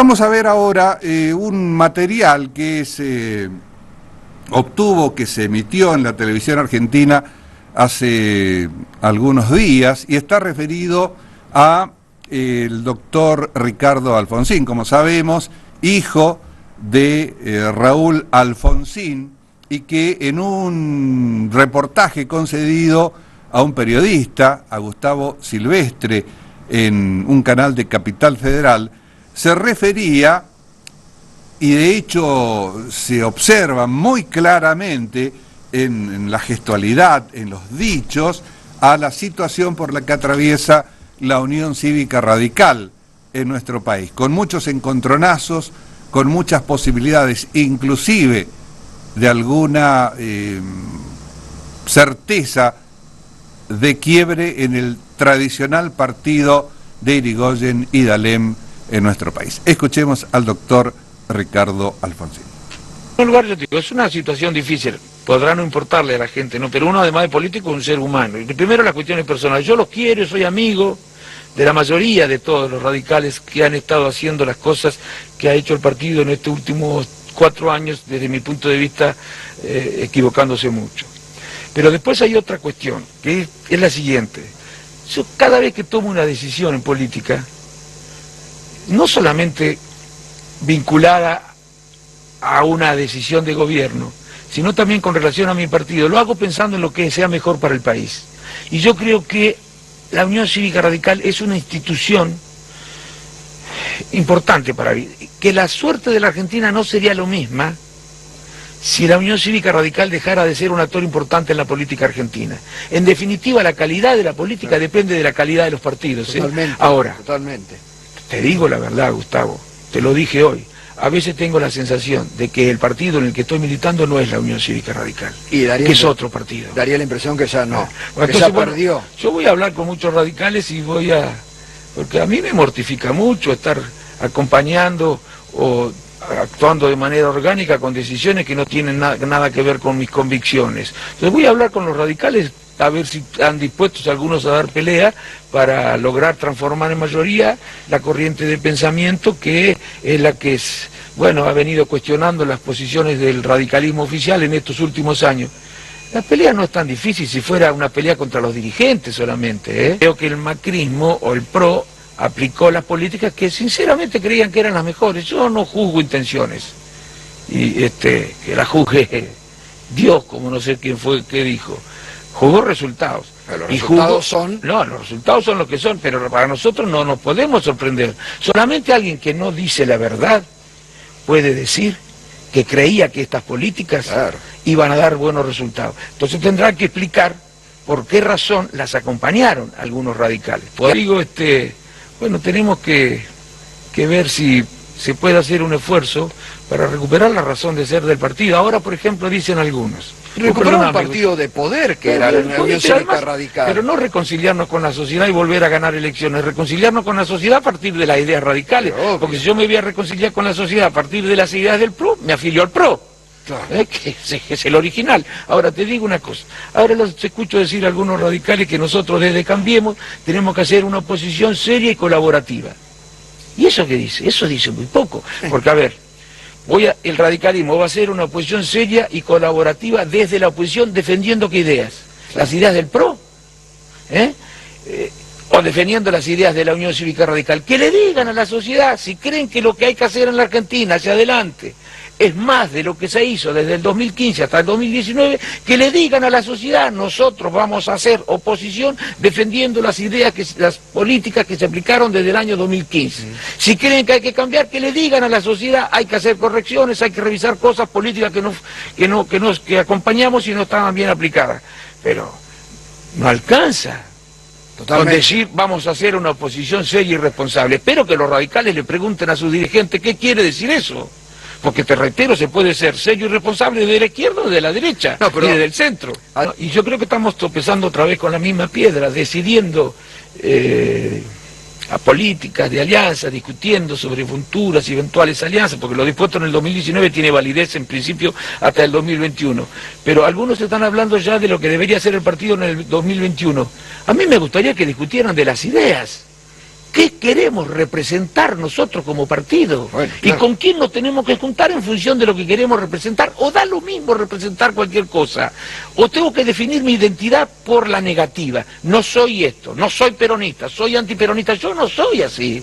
Vamos a ver ahora un material que se obtuvo, que se emitió en la televisión argentina hace algunos días y está referido a el doctor Ricardo Alfonsín, como sabemos, hijo de Raúl Alfonsín, y que en un reportaje concedido a un periodista, a Gustavo Silvestre, en un canal de Capital Federal, se refería, y de hecho se observa muy claramente en la gestualidad, en los dichos, a la situación por la que atraviesa la Unión Cívica Radical en nuestro país, con muchos encontronazos, con muchas posibilidades, inclusive de alguna certeza de quiebre en el tradicional partido de Irigoyen y D'Alem en nuestro país. Escuchemos al doctor Ricardo Alfonsín. En lugar, yo digo, es una situación difícil, podrá no importarle a la gente, ¿no? Pero uno, además de político, es un ser humano. Y primero las cuestiones personales. Yo los quiero, soy amigo de la mayoría de todos los radicales que han estado haciendo las cosas que ha hecho el partido en estos últimos 4 años, desde mi punto de vista, equivocándose mucho. Pero después hay otra cuestión, que es la siguiente. Yo cada vez que tomo una decisión en política, no solamente vinculada a una decisión de gobierno, sino también con relación a mi partido, lo hago pensando en lo que sea mejor para el país. Y yo creo que la Unión Cívica Radical es una institución importante para mí, que la suerte de la Argentina no sería lo misma si la Unión Cívica Radical dejara de ser un actor importante en la política argentina. En definitiva, la calidad de la política depende de la calidad de los partidos. Totalmente. Ahora, totalmente. Te digo la verdad, Gustavo, te lo dije hoy. A veces tengo la sensación de que el partido en el que estoy militando no es la Unión Cívica Radical, que es otro partido. Daría la impresión que ya no, bueno, que entonces, ya perdió. Yo voy a hablar con muchos radicales y porque a mí me mortifica mucho estar acompañando o actuando de manera orgánica con decisiones que no tienen nada que ver con mis convicciones. Entonces voy a hablar con los radicales a ver si están dispuestos algunos a dar pelea para lograr transformar en mayoría la corriente de pensamiento que es la que ha venido cuestionando las posiciones del radicalismo oficial en estos últimos años. La pelea no es tan difícil si fuera una pelea contra los dirigentes solamente, ¿eh? Creo que el macrismo o el PRO aplicó las políticas que sinceramente creían que eran las mejores. Yo no juzgo intenciones, y que la juzgue Dios, como no sé quién fue que dijo. Jugó resultados. Pero los resultados son... No, los resultados son lo que son, pero para nosotros no nos podemos sorprender. Solamente alguien que no dice la verdad puede decir que creía que estas políticas iban a dar buenos resultados. Entonces tendrá que explicar por qué razón las acompañaron algunos radicales. Digo, tenemos que ver si se puede hacer un esfuerzo para recuperar la razón de ser del partido. Ahora, por ejemplo, dicen algunos... Recuperar un partido de poder que era la Unión Cívica Radical. Pero no reconciliarnos con la sociedad y volver a ganar elecciones, reconciliarnos con la sociedad a partir de las ideas radicales. Porque si yo me voy a reconciliar con la sociedad a partir de las ideas del PRO, me afilio al PRO. Claro. Que es el original. Ahora te digo una cosa, ahora los escucho decir a algunos radicales que nosotros desde Cambiemos tenemos que hacer una oposición seria y colaborativa. ¿Y eso qué dice? Eso dice muy poco, porque a ver, el radicalismo va a ser una oposición seria y colaborativa desde la oposición, defendiendo qué ideas, las ideas del PRO, o defendiendo las ideas de la Unión Cívica Radical. Que le digan a la sociedad, si creen que lo que hay que hacer en la Argentina hacia adelante es más de lo que se hizo desde el 2015 hasta el 2019, que le digan a la sociedad, nosotros vamos a hacer oposición defendiendo las ideas, las políticas que se aplicaron desde el año 2015. Si creen que hay que cambiar, que le digan a la sociedad, hay que hacer correcciones, hay que revisar cosas políticas que acompañamos y no estaban bien aplicadas. Pero no alcanza. Con decir vamos a hacer una oposición seria y responsable. Espero que los radicales le pregunten a sus dirigentes qué quiere decir eso. Porque te reitero, se puede ser serio y responsable de la izquierda o de la derecha, y desde el centro. Y yo creo que estamos tropezando otra vez con la misma piedra, decidiendo a políticas de alianza, discutiendo sobre futuras y eventuales alianzas, porque lo dispuesto en el 2019 tiene validez en principio hasta el 2021. Pero algunos están hablando ya de lo que debería ser el partido en el 2021. A mí me gustaría que discutieran de las ideas, ¿Qué queremos representar nosotros como partido? Bueno, claro. ¿Y con quién nos tenemos que juntar en función de lo que queremos representar? ¿O da lo mismo representar cualquier cosa? ¿O tengo que definir mi identidad por la negativa? No soy esto, no soy peronista, soy antiperonista. Yo no soy así.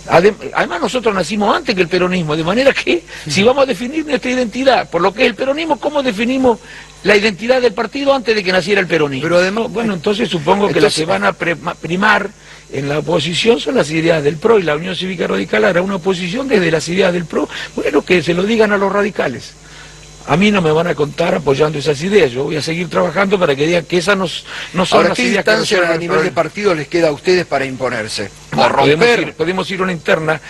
Además nosotros nacimos antes que el peronismo, de manera que si vamos a definir nuestra identidad por lo que es el peronismo, ¿cómo definimos la identidad del partido antes de que naciera el peronismo? Pero además, bueno, entonces supongo que las que van a primar en la oposición son las ideas del PRO, y la Unión Cívica Radical hará una oposición desde las ideas del PRO. Bueno, que se lo digan a los radicales. A mí no me van a contar apoyando esas ideas, yo voy a seguir trabajando para que digan que esas no son ahora, las ¿qué ideas que distancia resuelven a el nivel de problema. partido les queda a ustedes para imponerse? ¿O Podemos romper? ir a una interna,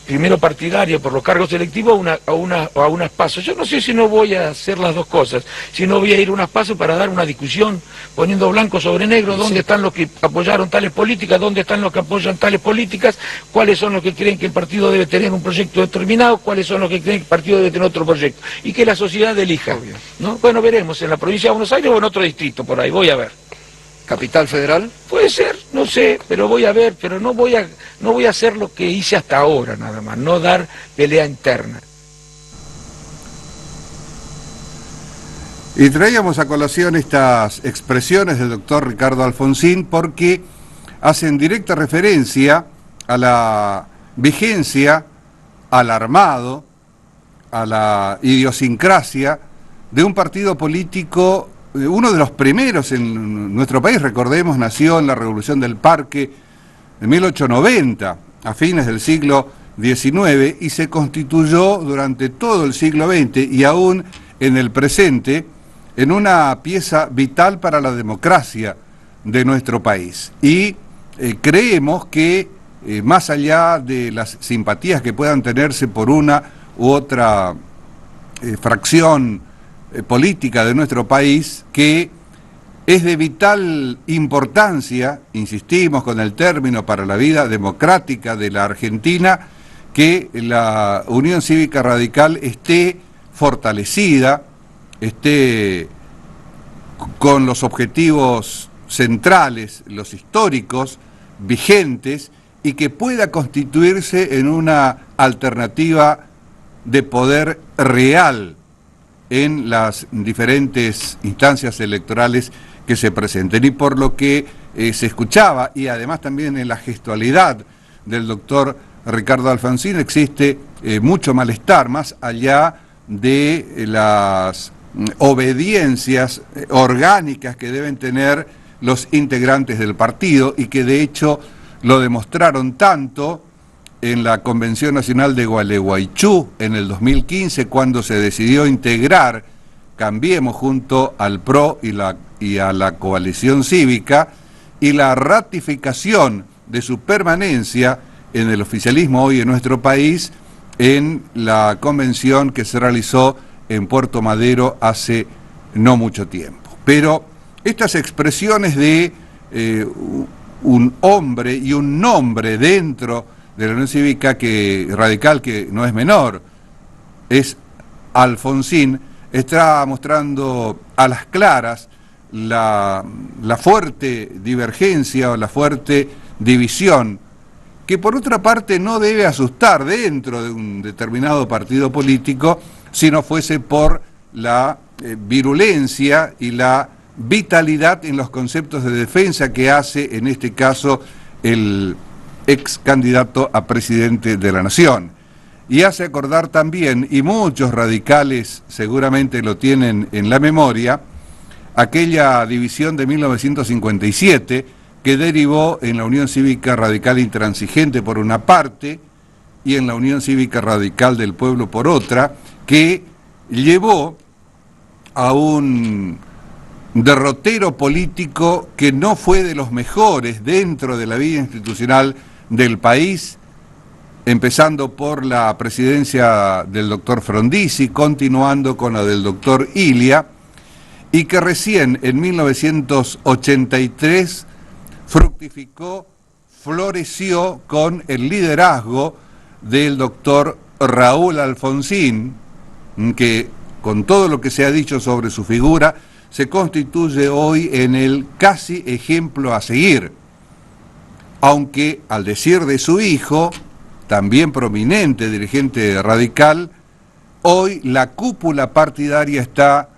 primero partidaria por los cargos selectivos, a unas pasos. Yo no sé si no voy a hacer las dos cosas, si no voy a ir a unas pasos para dar una discusión, poniendo blanco sobre negro, dónde están los que apoyaron tales políticas, dónde están los que apoyan tales políticas, cuáles son los que creen que el partido debe tener un proyecto determinado, cuáles son los que creen que el partido debe tener otro proyecto, y que la sociedad elija, ¿no? Bueno, veremos, en la provincia de Buenos Aires o en otro distrito, por ahí, voy a ver. ¿Capital Federal? Puede ser, no sé, pero voy a ver, pero no voy a hacer lo que hice hasta ahora nada más, no dar pelea interna. Y traíamos a colación estas expresiones del doctor Ricardo Alfonsín porque hacen directa referencia a la vigencia, al armado, a la idiosincrasia de un partido político. Uno de los primeros en nuestro país, recordemos, nació en la Revolución del Parque en 1890, a fines del siglo XIX, y se constituyó durante todo el siglo XX y aún en el presente en una pieza vital para la democracia de nuestro país. Y creemos que, más allá de las simpatías que puedan tenerse por una u otra fracción política de nuestro país, que es de vital importancia, insistimos con el término, para la vida democrática de la Argentina, que la Unión Cívica Radical esté fortalecida, esté con los objetivos centrales, los históricos, vigentes, y que pueda constituirse en una alternativa de poder real en las diferentes instancias electorales que se presenten. Y por lo que se escuchaba, y además también en la gestualidad del doctor Ricardo Alfonsín, existe mucho malestar, más allá de las obediencias orgánicas que deben tener los integrantes del partido, y que de hecho lo demostraron tanto en la Convención Nacional de Gualeguaychú en el 2015, cuando se decidió integrar Cambiemos junto al PRO y a la coalición cívica, y la ratificación de su permanencia en el oficialismo hoy en nuestro país en la convención que se realizó en Puerto Madero hace no mucho tiempo. Pero estas expresiones de un hombre y un nombre dentro de la Unión Cívica Radical, que no es menor, es Alfonsín, está mostrando a las claras la fuerte divergencia o la fuerte división, que por otra parte no debe asustar dentro de un determinado partido político, si no fuese por la virulencia y la vitalidad en los conceptos de defensa que hace, en este caso, el ex candidato a presidente de la Nación. Y hace acordar también, y muchos radicales seguramente lo tienen en la memoria, aquella división de 1957 que derivó en la Unión Cívica Radical Intransigente por una parte y en la Unión Cívica Radical del Pueblo por otra, que llevó a un derrotero político que no fue de los mejores dentro de la vida institucional del país, empezando por la presidencia del doctor Frondizi, continuando con la del doctor Ilia, y que recién en 1983 fructificó, floreció con el liderazgo del doctor Raúl Alfonsín, que con todo lo que se ha dicho sobre su figura, se constituye hoy en el casi ejemplo a seguir. aunque al decir de su hijo, también prominente dirigente radical, hoy la cúpula partidaria está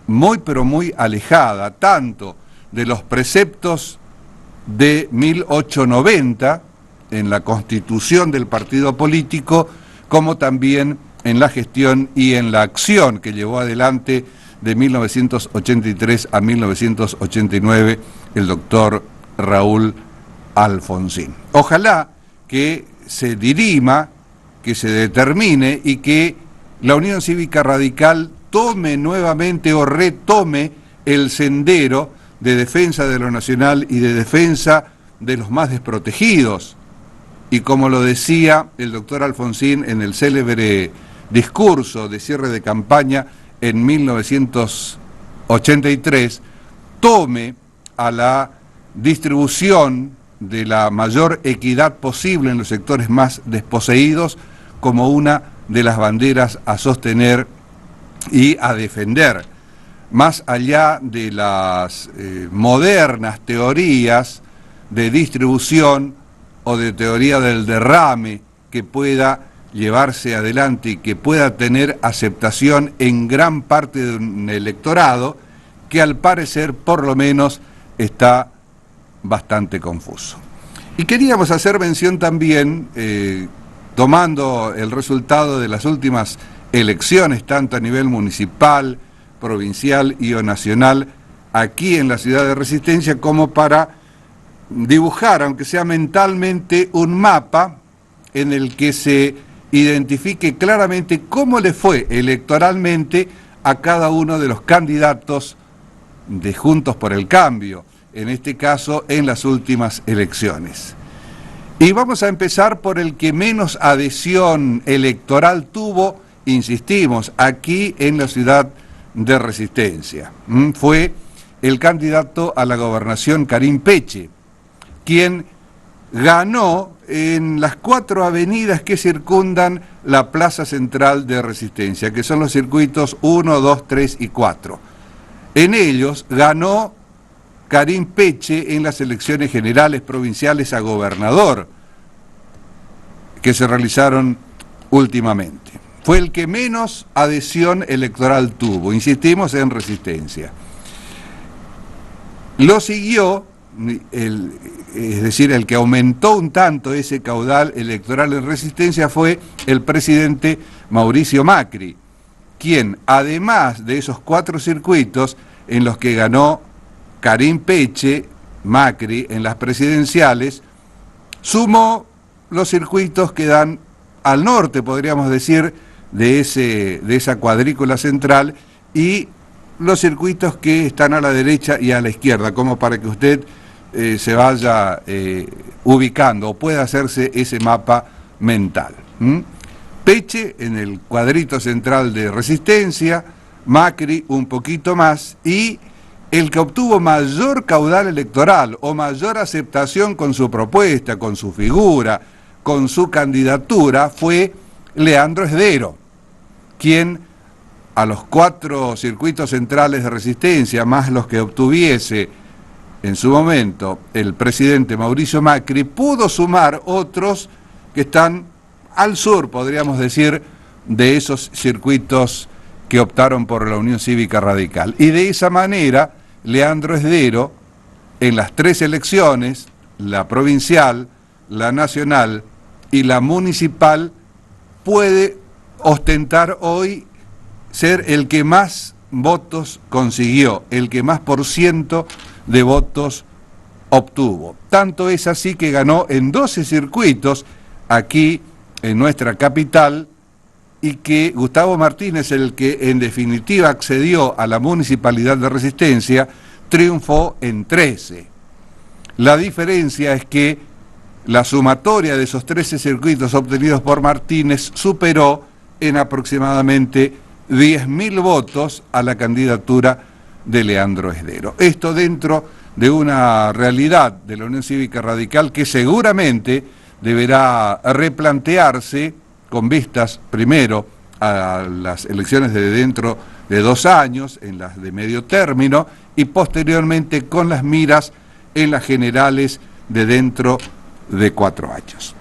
muy pero muy alejada, tanto de los preceptos de 1890 en la constitución del partido político, como también en la gestión y en la acción que llevó adelante de 1983 a 1989 el doctor Raúl Alfonsín. Ojalá que se dirima, que se determine y que la Unión Cívica Radical tome nuevamente o retome el sendero de defensa de lo nacional y de defensa de los más desprotegidos. Y como lo decía el doctor Alfonsín en el célebre discurso de cierre de campaña en 1983, tome a la distribución de la mayor equidad posible en los sectores más desposeídos como una de las banderas a sostener y a defender. Más allá de las modernas teorías de distribución o de teoría del derrame que pueda llevarse adelante y que pueda tener aceptación en gran parte de un electorado que al parecer por lo menos está bastante confuso. Y queríamos hacer mención también, tomando el resultado de las últimas elecciones, tanto a nivel municipal, provincial y o nacional, aquí en la ciudad de Resistencia, como para dibujar, aunque sea mentalmente, un mapa en el que se identifique claramente cómo le fue electoralmente a cada uno de los candidatos de Juntos por el Cambio, en este caso en las últimas elecciones. Y vamos a empezar por el que menos adhesión electoral tuvo, insistimos, aquí en la ciudad de Resistencia. Fue el candidato a la gobernación Karim Peche, quien ganó en las 4 avenidas que circundan la plaza central de Resistencia, que son los circuitos 1, 2, 3 y 4. En ellos ganó Karim Peche en las elecciones generales provinciales a gobernador que se realizaron últimamente. Fue el que menos adhesión electoral tuvo, insistimos, en Resistencia. Lo siguió, es decir, el que aumentó un tanto ese caudal electoral en Resistencia fue el presidente Mauricio Macri, quien, además de esos 4 circuitos en los que ganó Karim Peche, Macri, en las presidenciales, sumó los circuitos que dan al norte, podríamos decir, de esa cuadrícula central, y los circuitos que están a la derecha y a la izquierda, como para que usted se vaya ubicando o pueda hacerse ese mapa mental. Peche en el cuadrito central de Resistencia, Macri un poquito más, y el que obtuvo mayor caudal electoral o mayor aceptación con su propuesta, con su figura, con su candidatura, fue Leandro Esdero, quien a los 4 circuitos centrales de Resistencia, más los que obtuviese en su momento el presidente Mauricio Macri, pudo sumar otros que están al sur, podríamos decir, de esos circuitos que optaron por la Unión Cívica Radical. Y de esa manera, Leandro Esdero, en las 3 elecciones, la provincial, la nacional y la municipal, puede ostentar hoy ser el que más votos consiguió, el que más % de votos obtuvo. Tanto es así que ganó en 12 circuitos aquí en nuestra capital, y que Gustavo Martínez, el que en definitiva accedió a la municipalidad de Resistencia, triunfó en 13. La diferencia es que la sumatoria de esos 13 circuitos obtenidos por Martínez superó en aproximadamente 10.000 votos a la candidatura de Leandro Esdero. Esto dentro de una realidad de la Unión Cívica Radical que seguramente deberá replantearse con vistas primero a las elecciones de dentro de 2 años, en las de medio término, y posteriormente con las miras en las generales de dentro de 4 años.